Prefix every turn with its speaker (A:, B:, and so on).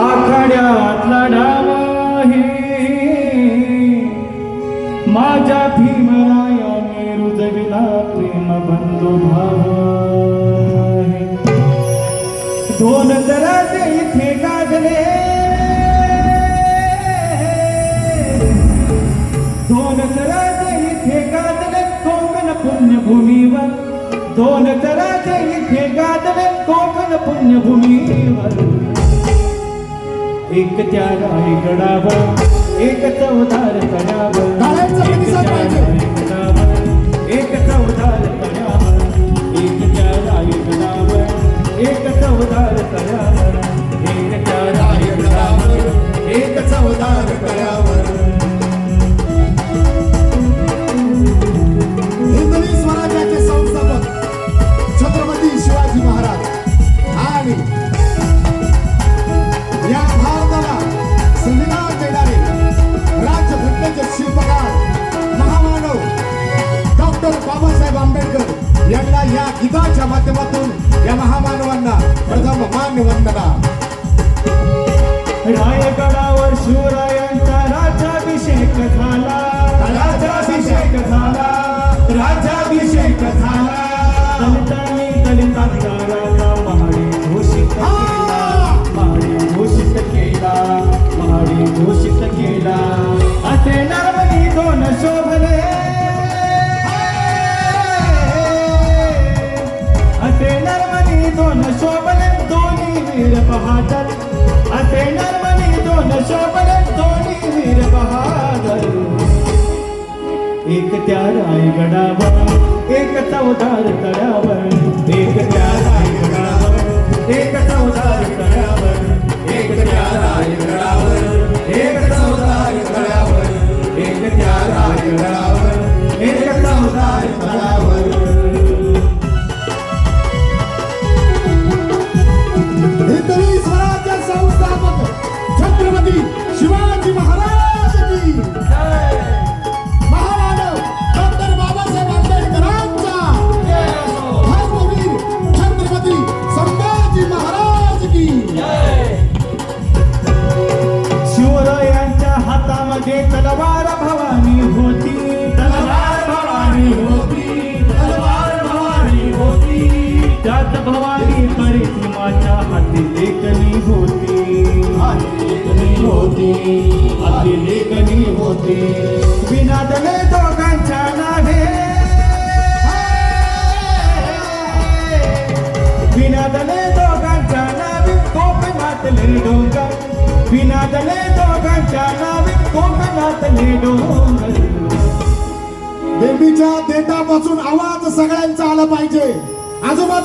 A: आखाड्यातला डाव आहे माझ्या भीमरायाने रुजविला प्रेम बंधू भाव आहे. दोन दराचे इथे गाजले दोन दराचे इथे गाजले कोकण पुण्यभूमीवर दोन दराचे इथे गाजले कोकण पुण्यभूमीवर एक त्या रायगडावर एक चौदार तळ्यावर एक चौदार तळ्यावर एक त्या रायगडावर एक चौदार तळ्यावर एक त्या रायगडावर एक चौदार तळ्यावर
B: हिंदवी स्वराज्याचे संस्थापक छत्रपती शिवाजी महाराज आणि या भारताला संविधान देणारे राज्यघटनेचे शिल्पकार महामानव डॉक्टर बाबासाहेब आंबेडकर यांना या गीताच्या माध्यमातून या महामानवांना प्रथम मान्य वंदना.
A: रायगडावर शिवरायांचा राज्याभिषेक झाला राज्याभिषेक झाला राज्याभिषेक झाला. दलितांनी दलितांचा राजा महाडी घोषित केला महाडी घोषित केला महाडी घोषित केला. असे नरमणी दोन शोभले असे नरमणी दोन शोभले दोन्ही वीर बहादर असे नरमणी दोन शोभले दोन्ही वीर बहादर. एक त्या रायगडावर एक चौदार तळ्यावर एक त्या रायगडावर एक चौदार तळ्यावर एक त्या रायगडावर एक चौदार तळ्यावर एक त्या रायगडावर एक चौदार तळ्यावर.
B: हिंदवी स्वराज्य संस्थापक छत्रपती शिवाजी महाराज की महामानव डॉक्टर बाबासाहेब आंबेडकरांचा धर्मवीर छत्रपती संभाजी महाराज की.
A: शिवरायांच्या हातामध्ये तलवार भवानी होती तलवार भवानी होती तलवार भवानी होती. त्यात भवानी परिसीमाच्या हाती लेखनी होती हाती लेखनी होती हाती लेखनी होती. विनादले दोघांच्या नावे विनादले दोघांच्या नावे कोकणातले डोंगर विनादले दोघांच्या नावे कोकणातले डोंगर.
B: देवीच्या देठापासून आवाज सगळ्यांचा आला पाहिजे. आजूबाजू